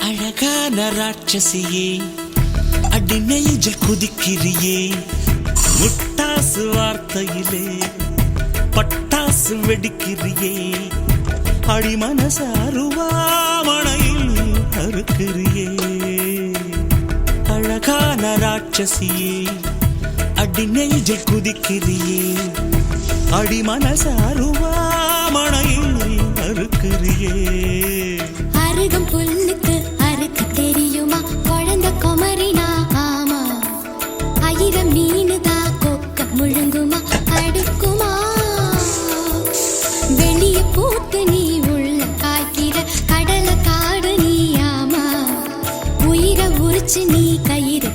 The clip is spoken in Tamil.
அழகான ராட்சசியே அடி நெஞ்சில் குதிக்கிறியே முட்டாசு வார்த்தையிலே பட்டாசு வெடிக்கிறியே அடி மனச அருவாமணையில் அறுக்கிறியே அழகான ராட்சசியே அடி நெஞ்சில் குதிக்கிறியே அடி மனச அருவாமணையில் அறுக்கிறியே அருகம் புல்லுக்கு அறுக்க தெரியுமா குழந்தை குமரினா ஆமா ஆயிரம் மீனுதா கொக்க முழுங்குமா அடுக்குமா வெளிய பூத்து நீ உள்ள காய்க்கிற கடலை காடு நீ ஆமா உயிரை உரிச்சு நீ கயிறு